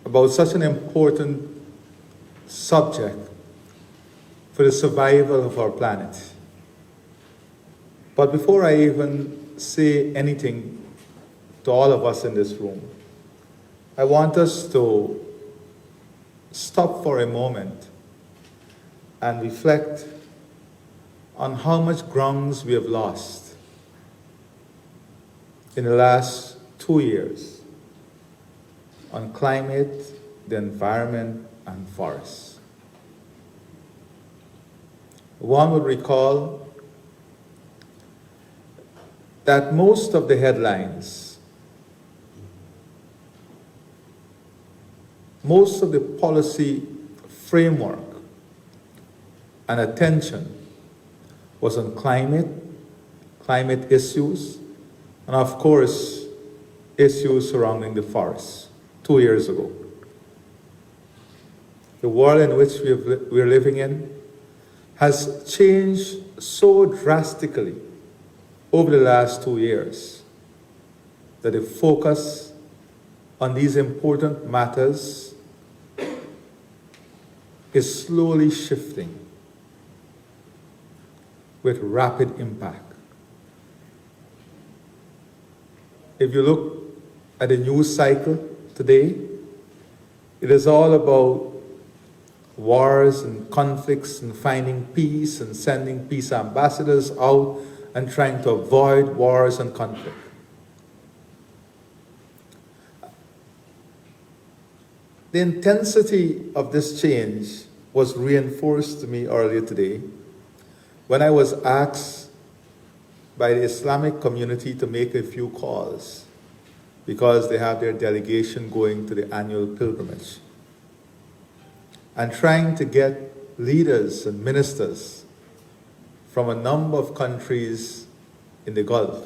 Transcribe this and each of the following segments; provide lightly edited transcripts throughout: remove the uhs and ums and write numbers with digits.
about such an important subject for the survival of our planet. But before I even say anything to all of us in this room, I want us to stop for a moment and reflect on how much grounds we have lost in the last 2 years on climate, the environment, and forests. One would recall that most of the headlines, most of the policy framework and attention was on climate issues, and of course, issues surrounding the forests 2 years ago. The world in which we're living in has changed so drastically over the last 2 years that the focus on these important matters is slowly shifting with rapid impact. If you look at the news cycle today, it is all about wars and conflicts and finding peace and sending peace ambassadors out and trying to avoid wars and conflict. The intensity of this change was reinforced to me earlier today when I was asked by the Islamic community to make a few calls because they have their delegation going to the annual pilgrimage and trying to get leaders and ministers from a number of countries in the Gulf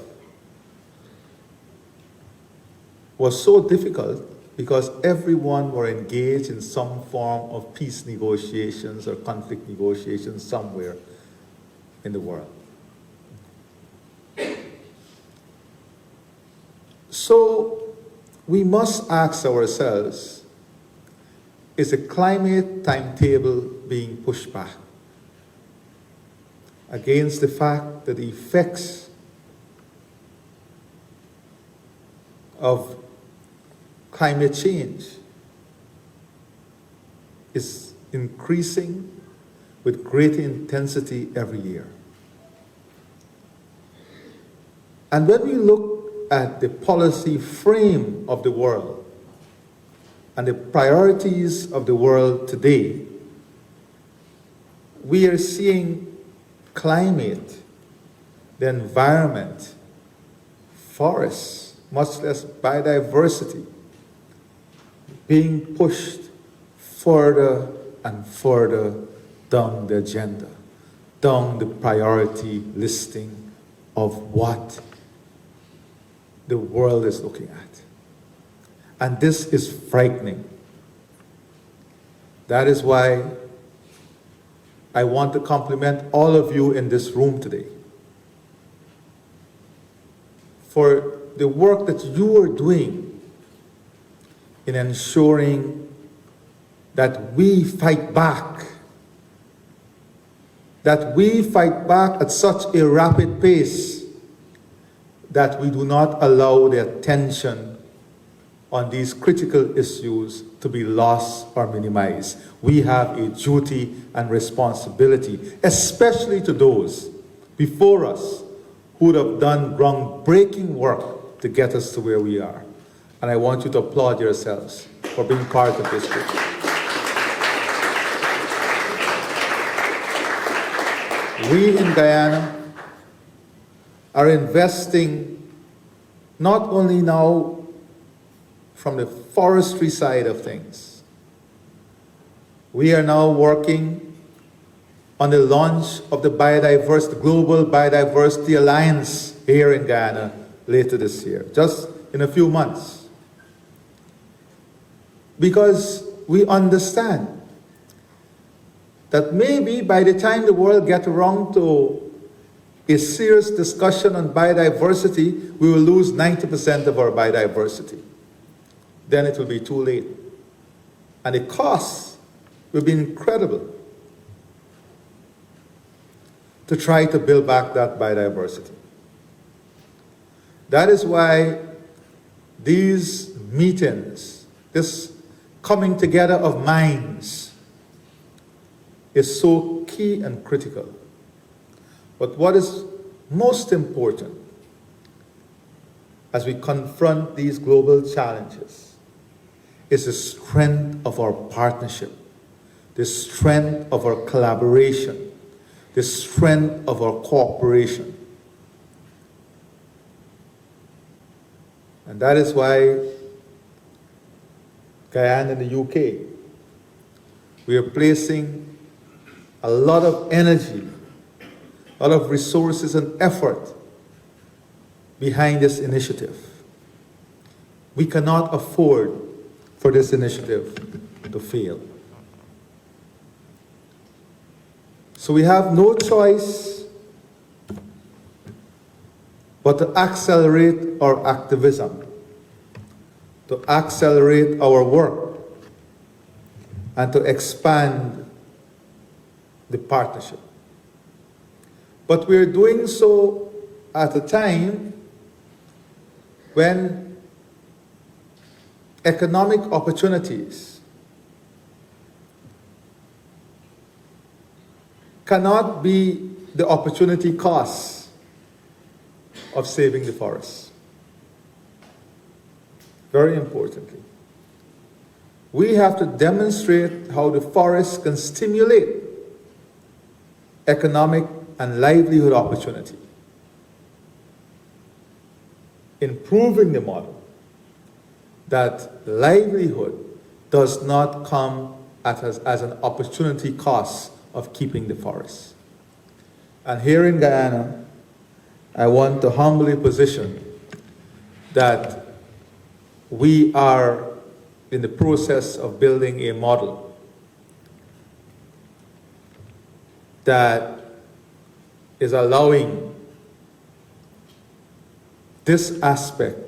was so difficult because everyone were engaged in some form of peace negotiations or conflict negotiations somewhere in the world. So we must ask ourselves, is the climate timetable being pushed back against the fact that the effects of climate change is increasing with greater intensity every year? And when we look at the policy frame of the world and the priorities of the world today, we are seeing climate, the environment, forests, much less biodiversity, being pushed further and further down the agenda, down the priority listing of what the world is looking at. And this is frightening. That is why I want to compliment all of you in this room today for the work that you are doing in ensuring that we fight back, at such a rapid pace that we do not allow the attention on these critical issues to be lost or minimized. We have a duty and responsibility, especially to those before us who would have done groundbreaking work to get us to where we are. And I want you to applaud yourselves for being part of this group. We in Guyana are investing not only now from the forestry side of things. We are now working on the launch of the Global Biodiversity Alliance here in Guyana later this year, just in a few months. Because we understand that maybe by the time the world gets around to a serious discussion on biodiversity, we will lose 90% of our biodiversity. Then it will be too late. And the costs will be incredible to try to build back that biodiversity. That is why these meetings, this coming together of minds, is so key and critical. But what is most important as we confront these global challenges is the strength of our partnership, the strength of our collaboration, the strength of our cooperation. And that is why Guyana and the UK, we are placing a lot of energy, a lot of resources and effort behind this initiative. We cannot afford for this initiative to fail. So we have no choice but to accelerate our activism, to accelerate our work, and to expand the partnership. But we're doing so at a time when economic opportunities cannot be the opportunity cost of saving the forests. Very importantly, we have to demonstrate how the forest can stimulate economic and livelihood opportunity, improving the model that livelihood does not come as an opportunity cost of keeping the forest. And here in Guyana, I want to humbly position that we are in the process of building a model that is allowing this aspect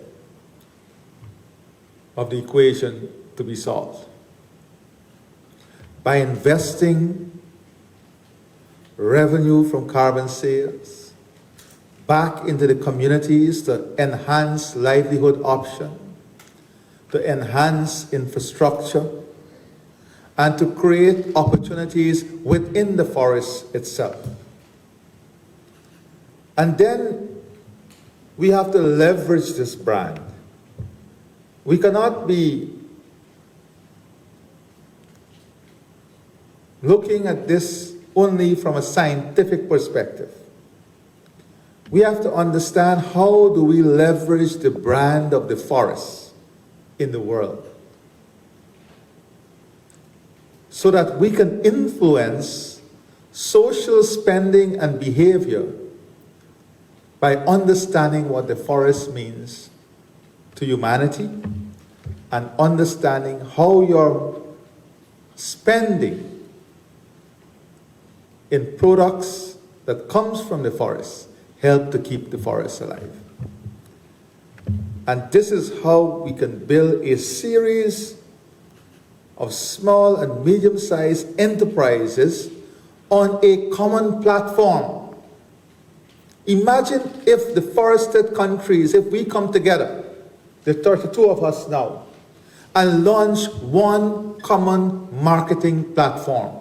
of the equation to be solved by investing revenue from carbon sales back into the communities to enhance livelihood options, to enhance infrastructure, and to create opportunities within the forest itself. And then we have to leverage this brand. We cannot be looking at this only from a scientific perspective. We have to understand how do we leverage the brand of the forest in the world so that we can influence social spending and behavior by understanding what the forest means to humanity and understanding how your spending in products that comes from the forest help to keep the forest alive. And this is how we can build a series of small and medium-sized enterprises on a common platform. Imagine if the forested countries, if we come together, the 32 of us now, and launch one common marketing platform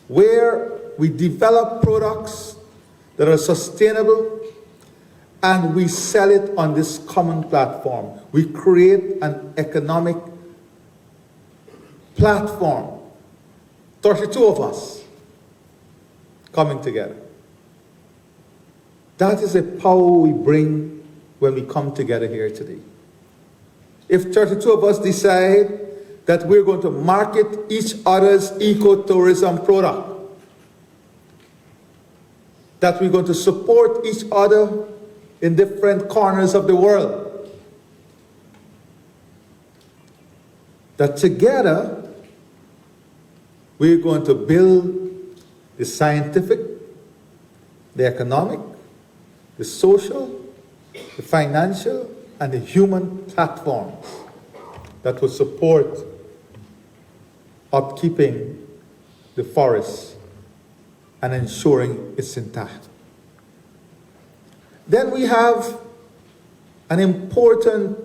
where we develop products that are sustainable and we sell it on this common platform. We create an economic platform, 32 of us coming together. That is a power we bring when we come together here today. If 32 of us decide that we're going to market each other's ecotourism product, that we're going to support each other in different corners of the world, that together we're going to build the scientific, the economic, the social, the financial, and the human platforms that would support upkeeping the forest and ensuring it's intact. Then we have an important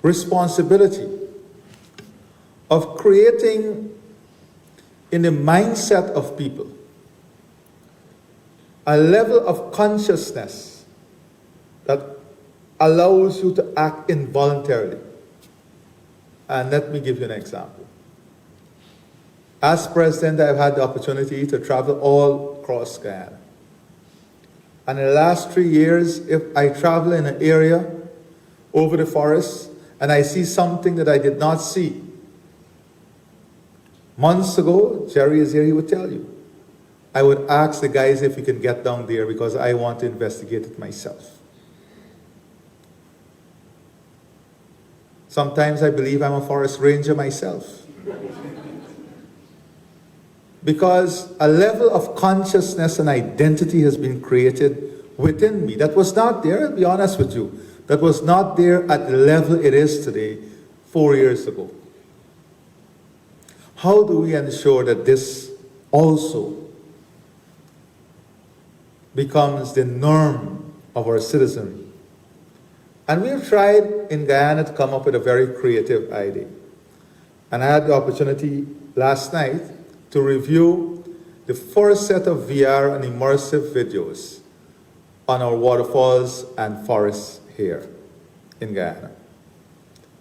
responsibility of creating in the mindset of people a level of consciousness that allows you to act involuntarily. And let me give you an example. As president, I've had the opportunity to travel all across Guyana. And in the last 3 years, if I travel in an area over the forest and I see something that I did not see, months ago, Jerry is here, he would tell you, I would ask the guys if we can get down there because I want to investigate it myself. Sometimes I believe I'm a forest ranger myself. Because a level of consciousness and identity has been created within me that was not there, I'll be honest with you, that was not there at the level it is today 4 years ago. How do we ensure that this also becomes the norm of our citizenry? And we have tried in Guyana to come up with a very creative idea. And I had the opportunity last night to review the first set of VR and immersive videos on our waterfalls and forests here in Guyana.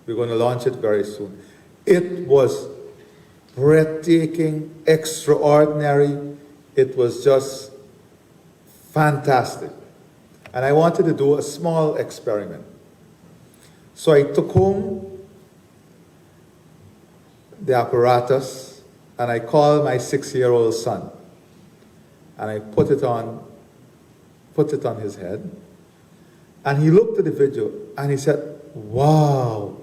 We're going to launch it very soon. It was breathtaking, extraordinary. It was just fantastic. And I wanted to do a small experiment. So I took home the apparatus and I called my 6-year-old son. And I put it on his head. And he looked at the video and he said, wow,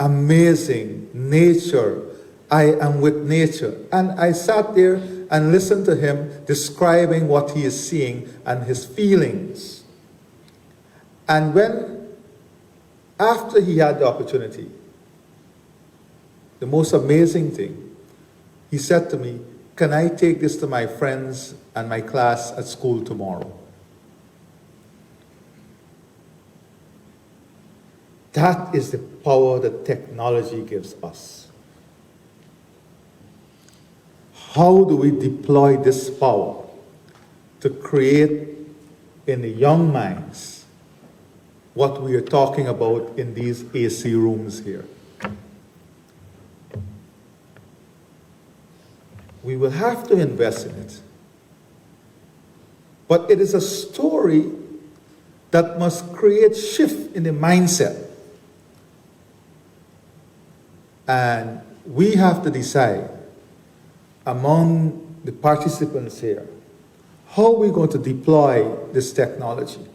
amazing, nature. I am with nature. And I sat there and listened to him describing what he is seeing and his feelings. And after he had the opportunity, the most amazing thing, he said to me, can I take this to my friends and my class at school tomorrow? That is the power that technology gives us. How do we deploy this power to create in the young minds what we are talking about in these AC rooms here? We will have to invest in it. But it is a story that must create shift in the mindset. And we have to decide among the participants here, how are we going to deploy this technology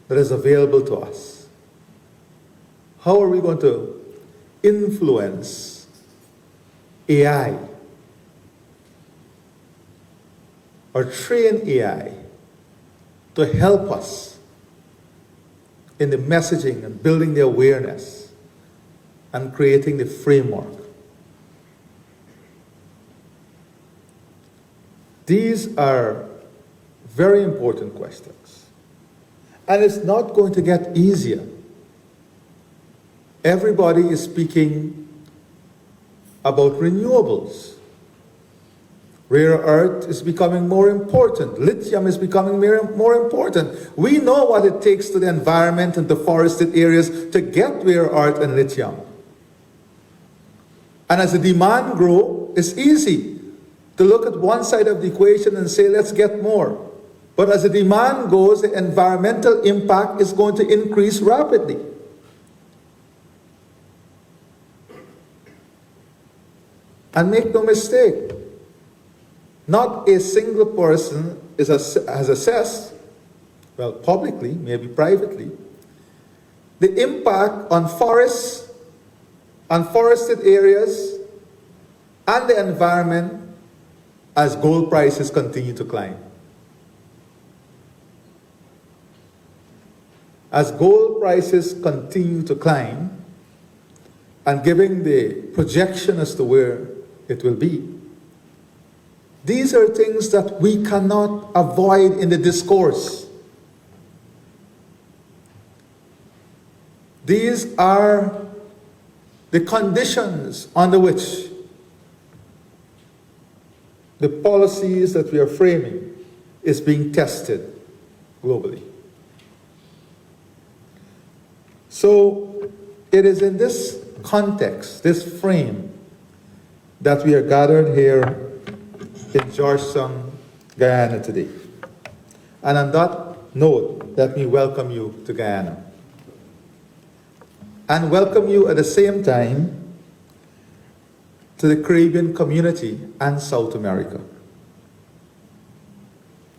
that is available to us? How are we going to influence AI or train AI to help us in the messaging and building the awareness and creating the framework? These are very important questions. And it's not going to get easier. Everybody is speaking about renewables. Rare earth is becoming more important. Lithium is becoming more important. We know what it takes to the environment and the forested areas to get rare earth and lithium. And as the demand grows, it's easy to look at one side of the equation and say, let's get more. But as the demand goes, the environmental impact is going to increase rapidly. And make no mistake, not a single person has assessed, well, publicly, maybe privately, the impact on forests, on forested areas, and the environment as gold prices continue to climb. as gold prices continue to climb and giving the projection as to where it will be. These are things that we cannot avoid in the discourse. These are the conditions under which the policies that we are framing is being tested globally. So it is in this context, this frame, that we are gathered here in Georgetown, Guyana today. And on that note, let me welcome you to Guyana. And welcome you at the same time to the Caribbean community and South America.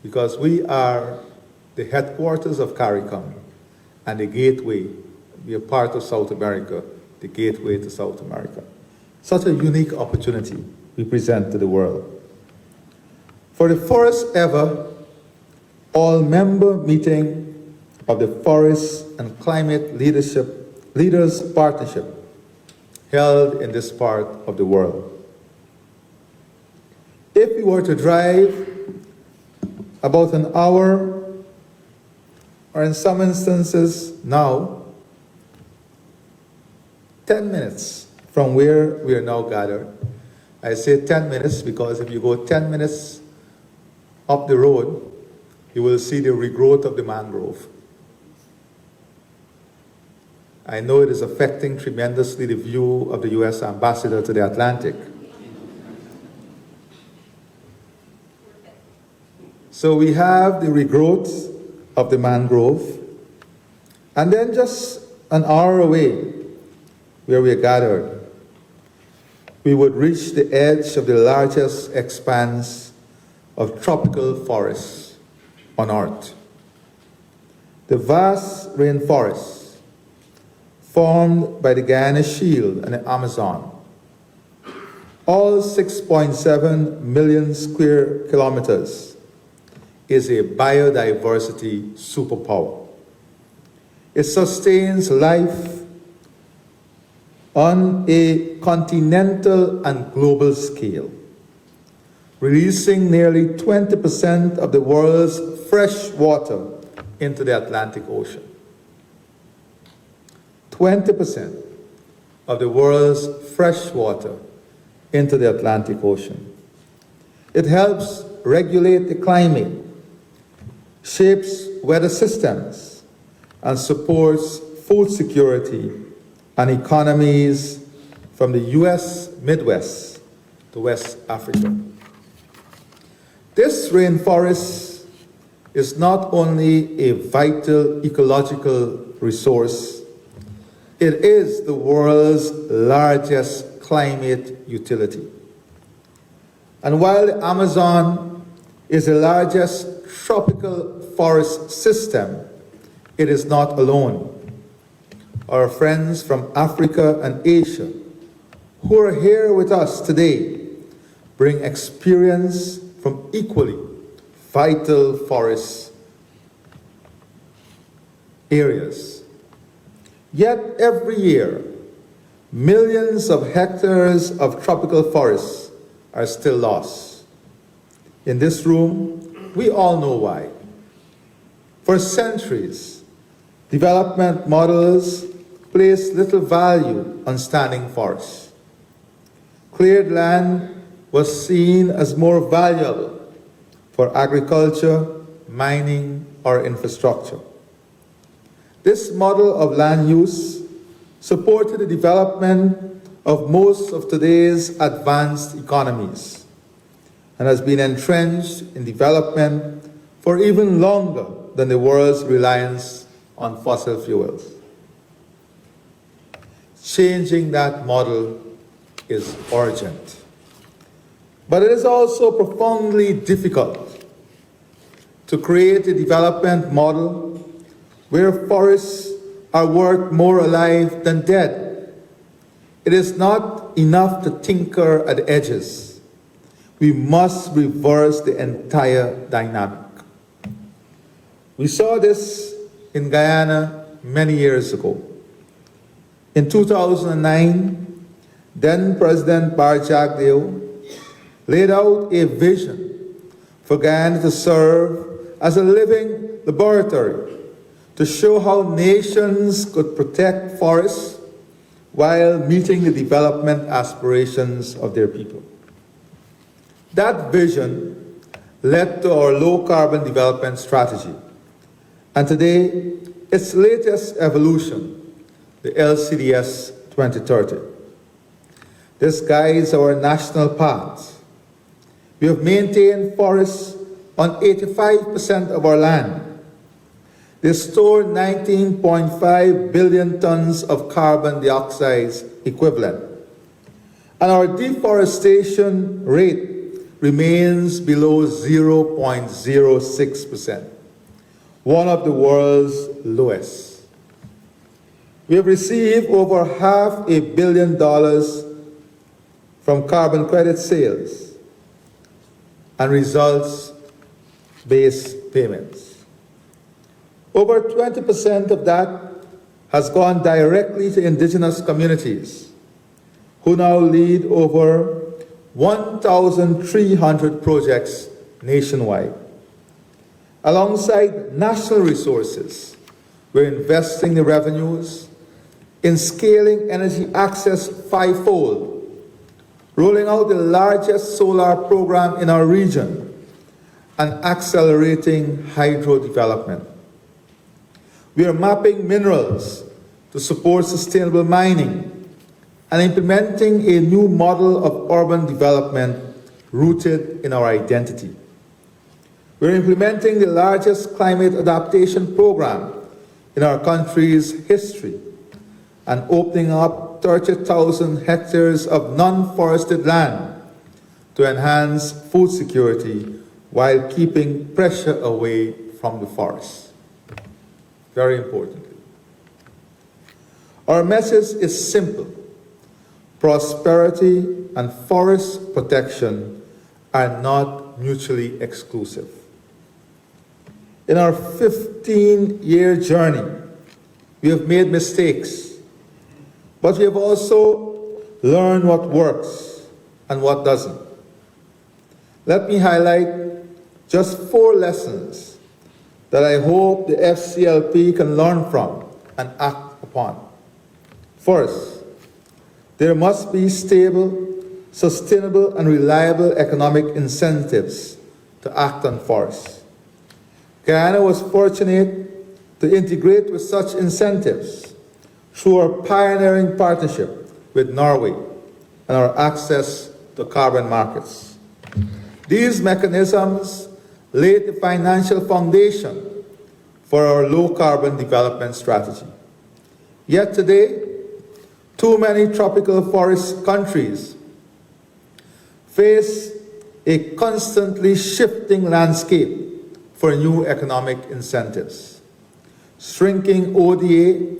Because we are the headquarters of CARICOM and the gateway. We are part of South America, the gateway to South America. Such a unique opportunity we present to the world. For the first ever all-member meeting of the Forest and Climate Leaders Partnership held in this part of the world. If we were to drive about an hour, or in some instances now, 10 minutes from where we are now gathered. I say 10 minutes because if you go 10 minutes up the road, you will see the regrowth of the mangrove. I know it is affecting tremendously the view of the U.S. ambassador to the Atlantic. So we have the regrowth of the mangrove, and then just an hour away, where we are gathered, we would reach the edge of the largest expanse of tropical forests on Earth. The vast rainforests formed by the Guyana Shield and the Amazon, all 6.7 million square kilometers, is a biodiversity superpower. It sustains life on a continental and global scale, releasing nearly 20% of the world's fresh water into the Atlantic Ocean. 20% of the world's fresh water into the Atlantic Ocean. It helps regulate the climate, shapes weather systems, and supports food security and economies from the U.S. Midwest to West Africa. This rainforest is not only a vital ecological resource, it is the world's largest climate utility. And while the Amazon is the largest tropical forest system, it is not alone. Our friends from Africa and Asia who are here with us today bring experience from equally vital forest areas. Yet every year, millions of hectares of tropical forests are still lost. In this room, we all know why. For centuries, development models placed little value on standing forests. Cleared land was seen as more valuable for agriculture, mining, or infrastructure. This model of land use supported the development of most of today's advanced economies and has been entrenched in development for even longer than the world's reliance on fossil fuels. Changing that model is urgent. But it is also profoundly difficult to create a development model where forests are worth more alive than dead. It is not enough to tinker at the edges. We must reverse the entire dynamic. We saw this in Guyana many years ago. In 2009, then President Jagdeo laid out a vision for Guyana to serve as a living laboratory to show how nations could protect forests while meeting the development aspirations of their people. That vision led to our low-carbon development strategy, and today, its latest evolution, the LCDS 2030. This guides our national paths. We have maintained forests on 85% of our land. They store 19.5 billion tons of carbon dioxide equivalent. And our deforestation rate remains below 0.06%, one of the world's lowest. We have received over $500 million from carbon credit sales and results-based payments. Over 20% of that has gone directly to indigenous communities, who now lead over 1,300 projects nationwide. Alongside national resources, we're investing the revenues in scaling energy access fivefold, rolling out the largest solar program in our region, and accelerating hydro development. We are mapping minerals to support sustainable mining and implementing a new model of urban development rooted in our identity. We're implementing the largest climate adaptation program in our country's history and opening up 30,000 hectares of non-forested land to enhance food security while keeping pressure away from the forests. Very importantly. Our message is simple. Prosperity and forest protection are not mutually exclusive. In our 15-year journey, we have made mistakes, but we have also learned what works and what doesn't. Let me highlight just 4 lessons that I hope the FCLP can learn from and act upon. First, there must be stable, sustainable, and reliable economic incentives to act on forests. Guyana was fortunate to integrate with such incentives through our pioneering partnership with Norway and our access to carbon markets. These mechanisms laid the financial foundation for our low-carbon development strategy. Yet today, too many tropical forest countries face a constantly shifting landscape for new economic incentives. Shrinking ODA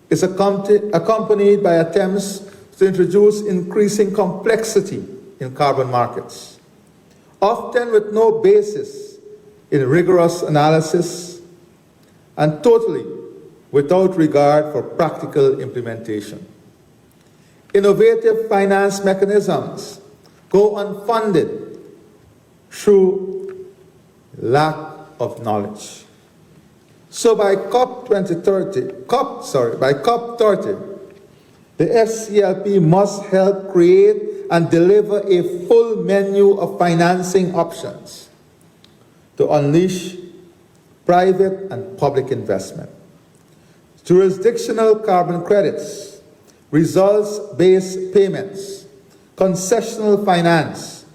is accompanied by attempts to introduce increasing complexity in carbon markets, often with no basis in rigorous analysis and totally without regard for practical implementation. Innovative finance mechanisms go unfunded through lack of knowledge. So by COP30, the FCLP must help create and deliver a full menu of financing options to unleash private and public investment. Jurisdictional carbon credits, results-based payments, concessional finance,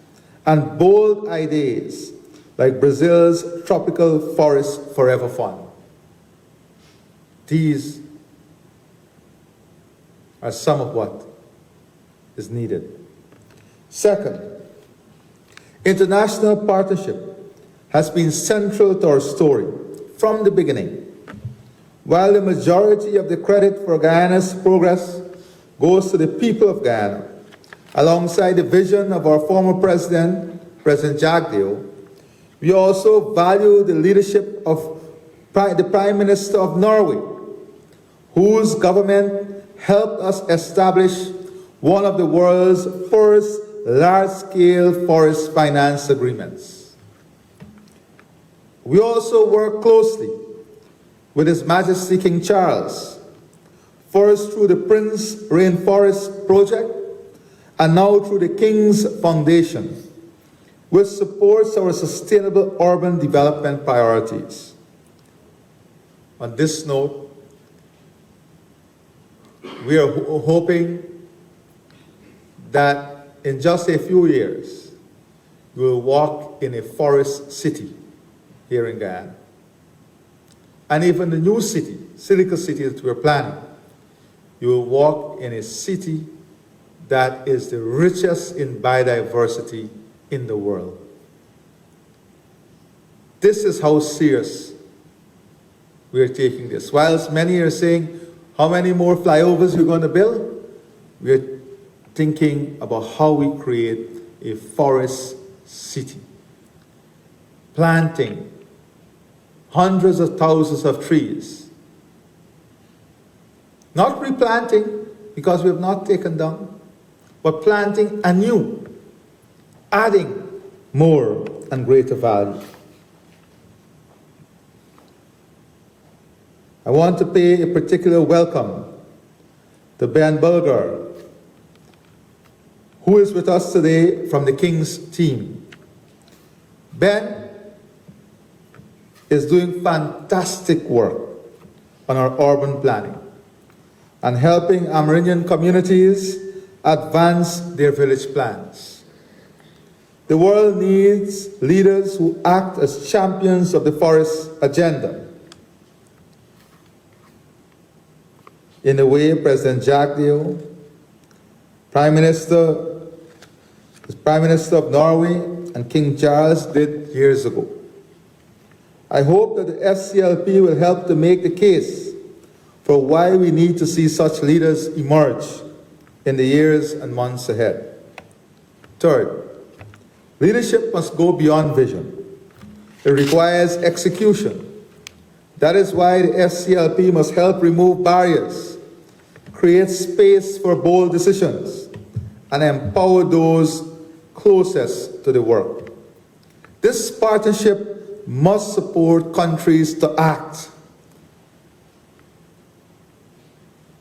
and bold ideas like Brazil's Tropical Forest Forever Fund. These are some of what is needed. Second, international partnership has been central to our story from the beginning. While the majority of the credit for Guyana's progress goes to the people of Guyana, alongside the vision of our former president, President Jagdeo, we also value the leadership of the Prime Minister of Norway, whose government helped us establish one of the world's first large-scale forest finance agreements. We also work closely with His Majesty King Charles, first through the Prince Rainforest Project and now through the King's Foundation, which supports our sustainable urban development priorities. On this note, we are hoping that in just a few years, we will walk in a forest city here in Guyana. And even the new city, Silica City that we're planning, you will walk in a city that is the richest in biodiversity in the world. This is how serious we are taking this. Whilst many are saying, how many more flyovers we're going to build? We're thinking about how we create a forest city. Planting hundreds of thousands of trees. Not replanting, because we have not taken down, but planting anew, adding more and greater value. I want to pay a particular welcome to Ben Bulgar, who is with us today from the King's team. Ben is doing fantastic work on our urban planning and helping Amerindian communities advance their village plans. The world needs leaders who act as champions of the forest agenda. In the way President Jagdeo, Prime Minister of Norway, and King Charles did years ago. I hope that the FCLP will help to make the case for why we need to see such leaders emerge in the years and months ahead. Third, leadership must go beyond vision. It requires execution. That is why the FCLP must help remove barriers, create space for bold decisions, and empower those closest to the work. This partnership must support countries to act.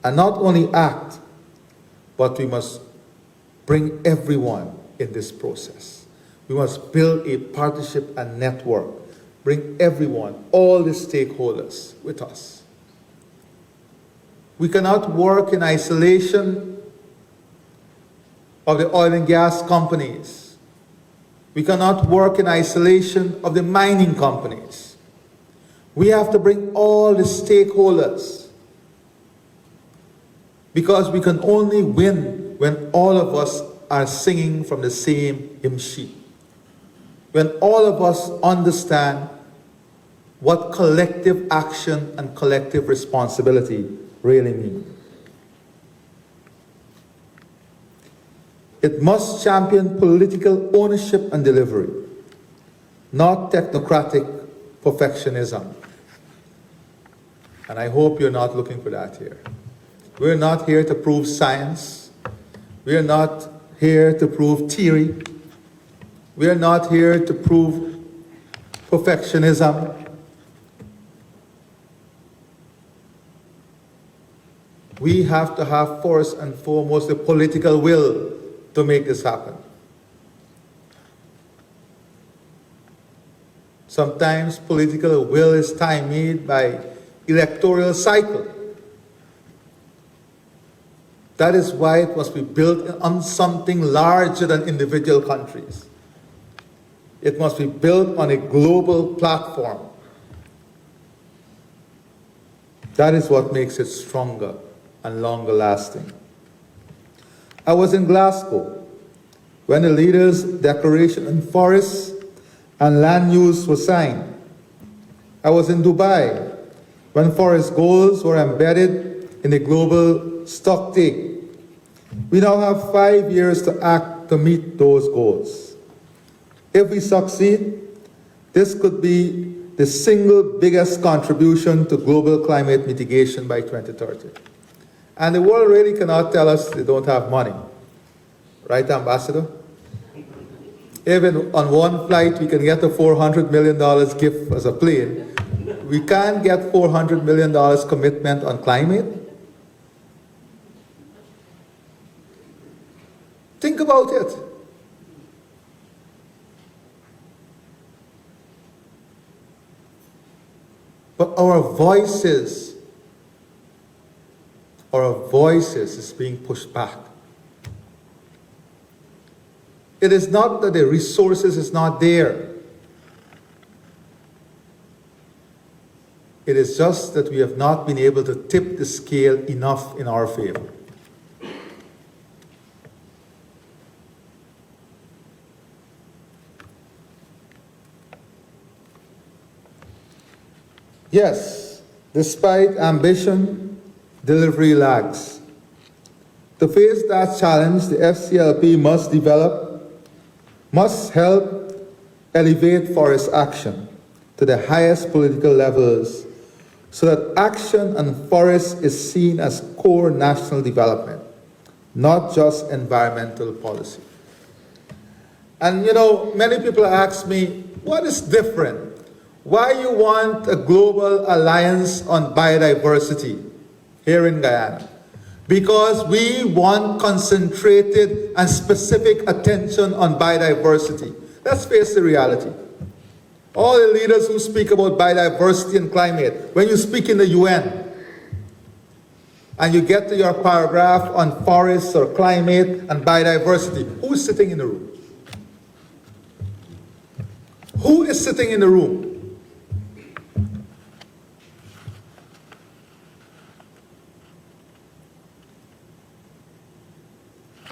And not only act, but we must bring everyone in this process. We must build a partnership and network. Bring everyone, all the stakeholders with us. We cannot work in isolation of the oil and gas companies. We cannot work in isolation of the mining companies. We have to bring all the stakeholders, because we can only win when all of us are singing from the same hymn sheet. When all of us understand what collective action and collective responsibility really mean. It must champion political ownership and delivery, not technocratic perfectionism. And I hope you're not looking for that here. We're not here to prove science. We are not here to prove theory. We are not here to prove perfectionism. We have to have first and foremost the political will to make this happen. Sometimes political will is stymied by electoral cycle. That is why it must be built on something larger than individual countries. It must be built on a global platform. That is what makes it stronger and longer lasting. I was in Glasgow when the Leaders' Declaration on Forests and Land Use was signed. I was in Dubai when forest goals were embedded in the global stocktake. We now have 5 years to act to meet those goals. If we succeed, this could be the single biggest contribution to global climate mitigation by 2030. And the world really cannot tell us they don't have money. Right, Ambassador? Even on one flight, we can get a $400 million gift as a plane. We can't get $400 million commitment on climate. Think about it. But our voices is being pushed back. It is not that the resources is not there. It is just that we have not been able to tip the scale enough in our favor. Yes, despite ambition, delivery lags. To face that challenge, the FCLP must help elevate forest action to the highest political levels so that action on forests is seen as core national development, not just environmental policy. And you know, many people ask me, what is different? Why you want a global alliance on biodiversity here in Guyana? Because we want concentrated and specific attention on biodiversity. Let's face the reality. All the leaders who speak about biodiversity and climate, when you speak in the UN, and you get to your paragraph on forests or climate and biodiversity, who is sitting in the room? Who is sitting in the room?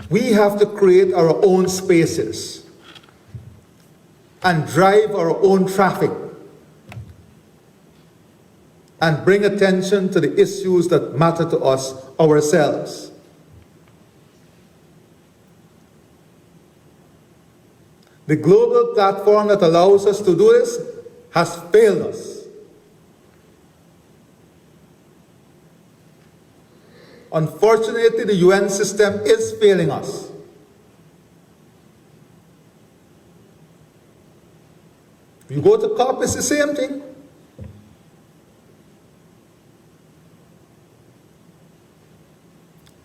We have to create our own spaces and drive our own traffic and bring attention to the issues that matter to us ourselves. The global platform that allows us to do this has failed us. Unfortunately, the UN system is failing us. You go to COP, it's the same thing.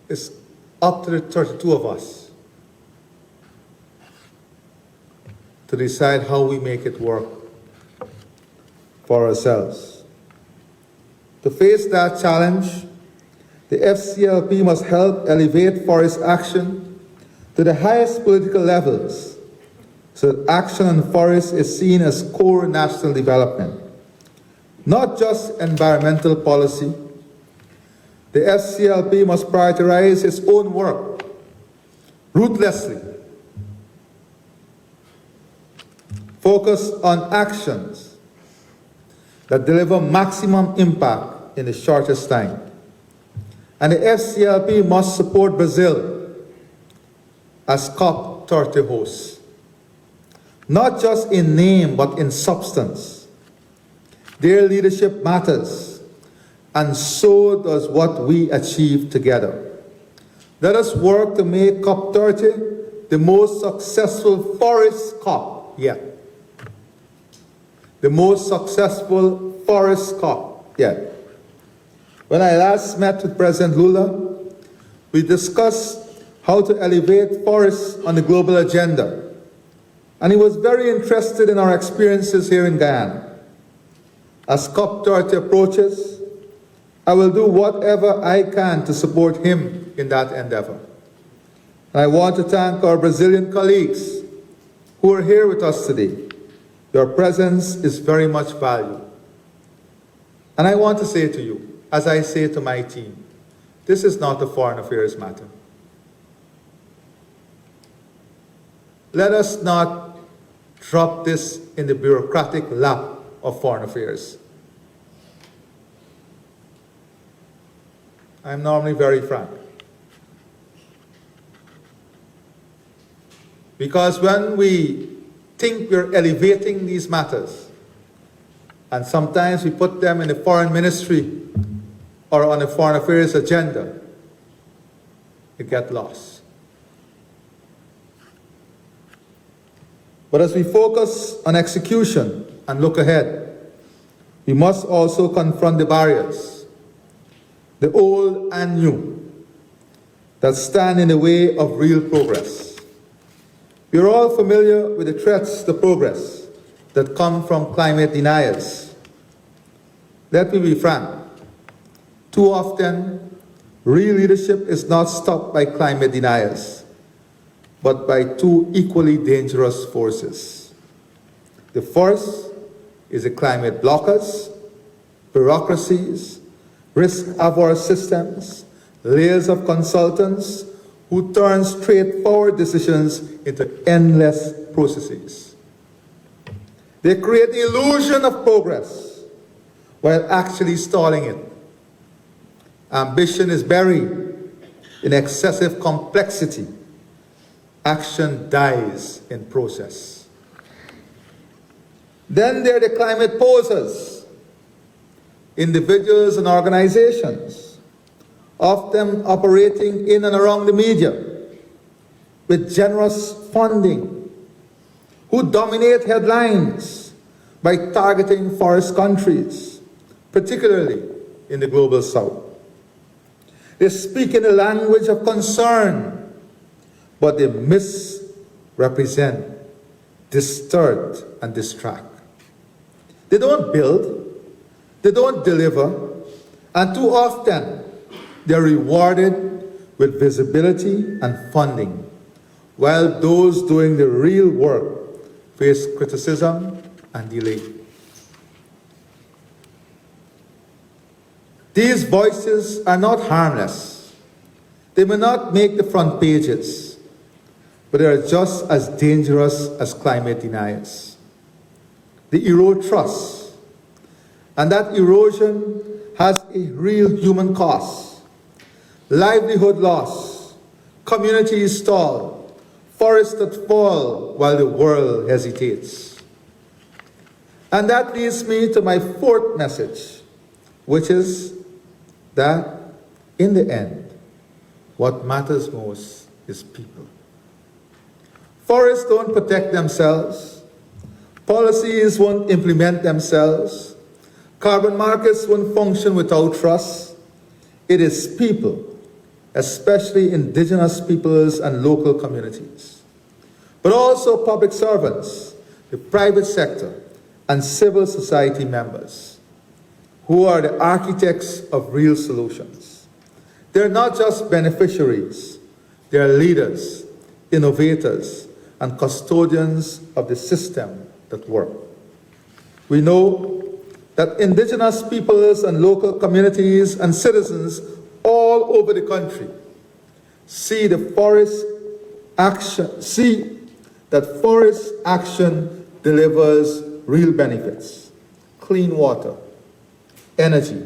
It's up to the 32 of us to decide how we make it work for ourselves. To face that challenge, the FCLP must help elevate forest action to the highest political levels so that action on forests is seen as core national development, not just environmental policy. The FCLP must prioritize its own work ruthlessly, focus on actions that deliver maximum impact in the shortest time. And the FCLP must support Brazil as COP30 host, not just in name, but in substance. Their leadership matters, and so does what we achieve together. Let us work to make COP30 the most successful forest COP yet. The most successful forest COP yet. When I last met with President Lula, we discussed how to elevate forests on the global agenda. And he was very interested in our experiences here in Guyana. As COP30 approaches, I will do whatever I can to support him in that endeavor. And I want to thank our Brazilian colleagues who are here with us today. Your presence is very much valued. And I want to say to you, as I say to my team, this is not a foreign affairs matter. Let us not drop this in the bureaucratic lap of foreign affairs. I'm normally very frank. Because when we think we're elevating these matters, And sometimes we put them in the foreign ministry or on the foreign affairs agenda. It gets lost. But as we focus on execution and look ahead, we must also confront the barriers, the old and new, that stand in the way of real progress. We are all familiar with the threats to progress that come from climate deniers. Let me be frank. Too often, real leadership is not stopped by climate deniers, but by two equally dangerous forces. The first is the climate blockers, bureaucracies, risk-averse systems, layers of consultants who turn straightforward decisions into endless processes. They create the illusion of progress while actually stalling it. Ambition is buried in excessive complexity. Action dies in process. Then there are the climate posers, individuals and organizations, often operating in and around the media with generous funding, who dominate headlines by targeting forest countries, particularly in the global south. They speak in a language of concern, but they misrepresent, distort, and distract. They don't build, they don't deliver, and too often they're rewarded with visibility and funding, while those doing the real work face criticism and delay. These voices are not harmless. They may not make the front pages, but they are just as dangerous as climate deniers. They erode trust, and that erosion has a real human cost. Livelihood loss, communities stall, forests that fall while the world hesitates. And that leads me to my fourth message, which is that in the end, what matters most is people. Forests don't protect themselves. Policies won't implement themselves. Carbon markets won't function without trust. It is people, especially indigenous peoples and local communities, but also public servants, the private sector, and civil society members, who are the architects of real solutions. They're not just beneficiaries, they're leaders, innovators, and custodians of the system that work. We know that indigenous peoples and local communities and citizens all over the country see that forest action delivers real benefits: clean water, energy,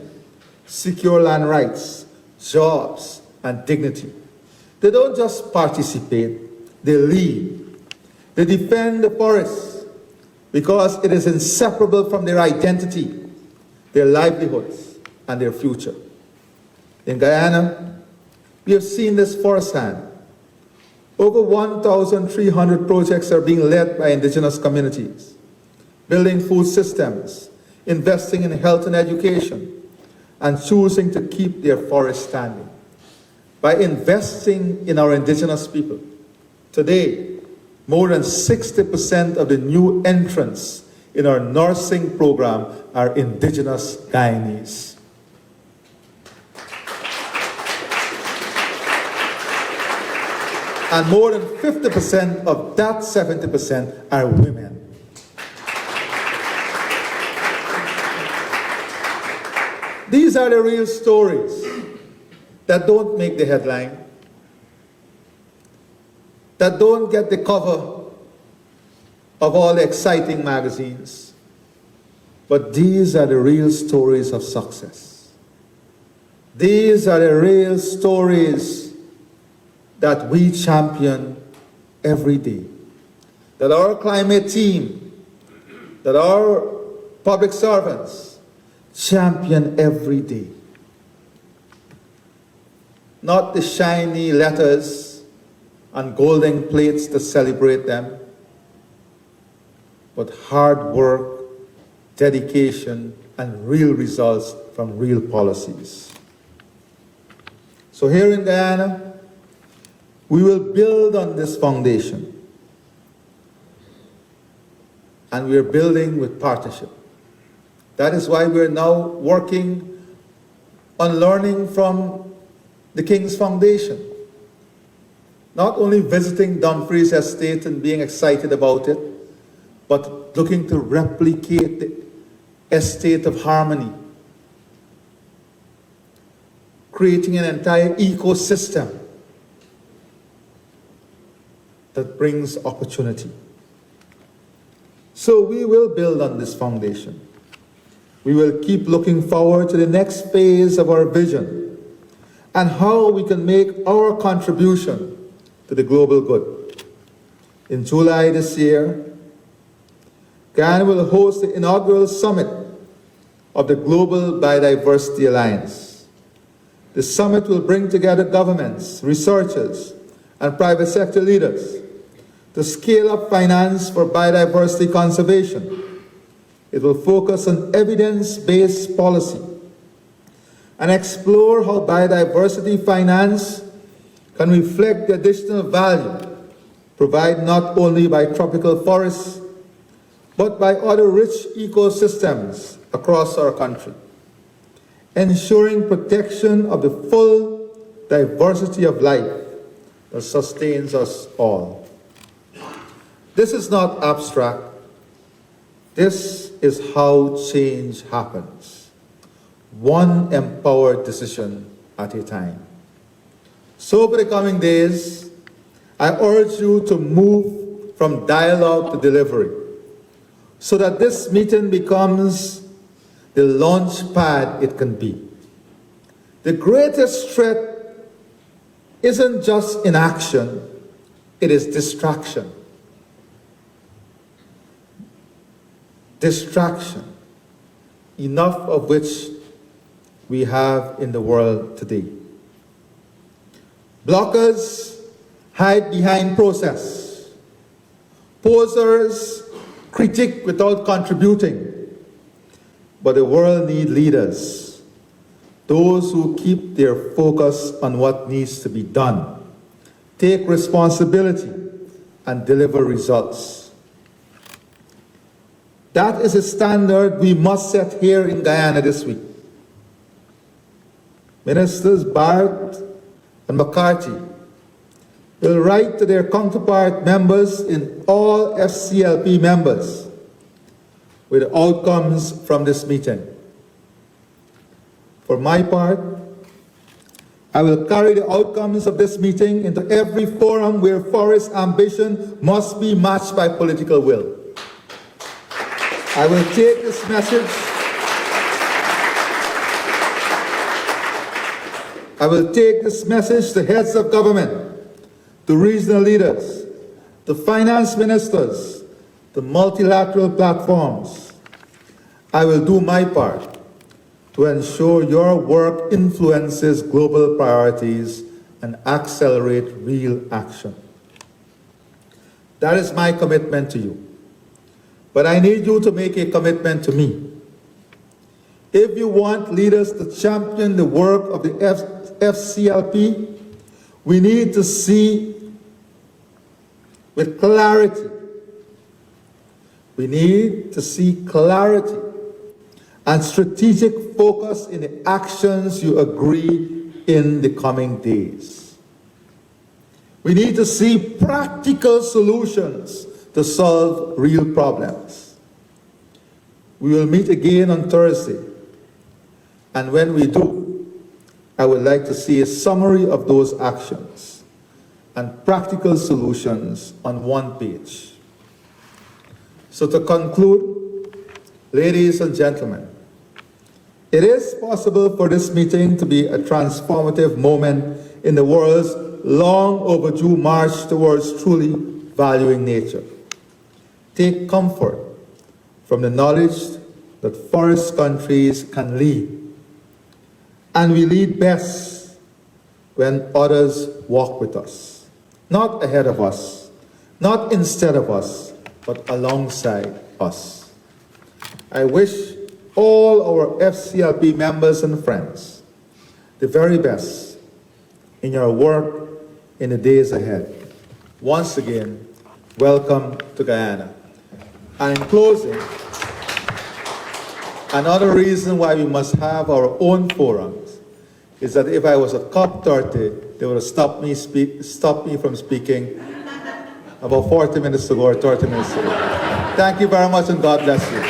secure land rights, jobs, and dignity. They don't just participate, they lead. They defend the forest because it is inseparable from their identity, their livelihoods, and their future. In Guyana, we have seen this firsthand. Over 1,300 projects are being led by indigenous communities, building food systems, investing in health and education, and choosing to keep their forests standing. By investing in our indigenous people, today, more than 60% of the new entrants in our nursing program are indigenous Guyanese. And more than 50% of that 70% are women. These are the real stories that don't make the headline, that don't get the cover of all the exciting magazines. But these are the real stories of success. These are the real stories that we champion every day. That our climate team, that our public servants, champion every day. Not the shiny letters and golden plates to celebrate them, but hard work, dedication, and real results from real policies. So here in Guyana, we will build on this foundation. And we are building with partnership. That is why we are now working on learning from the King's Foundation. Not only visiting Dumfries Estate and being excited about it, but looking to replicate the estate of harmony, creating an entire ecosystem that brings opportunity. So we will build on this foundation. We will keep looking forward to the next phase of our vision and how we can make our contribution to the global good. In July this year, Guyana will host the inaugural summit of the Global Biodiversity Alliance. The summit will bring together governments, researchers, and private sector leaders to scale up finance for biodiversity conservation. It will focus on evidence-based policy and explore how biodiversity finance can reflect the additional value provided not only by tropical forests, but by other rich ecosystems across our country, ensuring protection of the full diversity of life that sustains us all. This is not abstract. This is how change happens, one empowered decision at a time. So over the coming days, I urge you to move from dialogue to delivery, so that this meeting becomes the launch pad it can be. The greatest threat isn't just inaction, it is distraction. Distraction, enough of which we have in the world today. Blockers hide behind process. Posers critique without contributing. But the world needs leaders, those who keep their focus on what needs to be done, take responsibility, and deliver results. That is a standard we must set here in Guyana this week. Ministers Barrett and McCarthy will write to their counterpart members in all FCLP members with the outcomes from this meeting. For my part, I will carry the outcomes of this meeting into every forum where forest ambition must be matched by political will. I will take this message to heads of government, to regional leaders, to finance ministers, to multilateral platforms. I will do my part to ensure your work influences global priorities and accelerate real action. That is my commitment to you. But I need you to make a commitment to me. If you want leaders to champion the work of the FCLP, we need to see with clarity. We need to see clarity and strategic focus in the actions you agree in the coming days. We need to see practical solutions to solve real problems. We will meet again on Thursday, and when we do, I would like to see a summary of those actions and practical solutions on one page. So to conclude, ladies and gentlemen, it is possible for this meeting to be a transformative moment in the world's long overdue march towards truly valuing nature. Take comfort from the knowledge that forest countries can lead. And we lead best when others walk with us, not ahead of us, not instead of us, but alongside us. I wish all our FCLP members and friends the very best in your work in the days ahead. Once again, welcome to Guyana. And in closing, another reason why we must have our own forums is that if I was at COP30, they would have stopped me from speaking about 40 minutes ago or 30 minutes ago. Thank you very much and God bless you.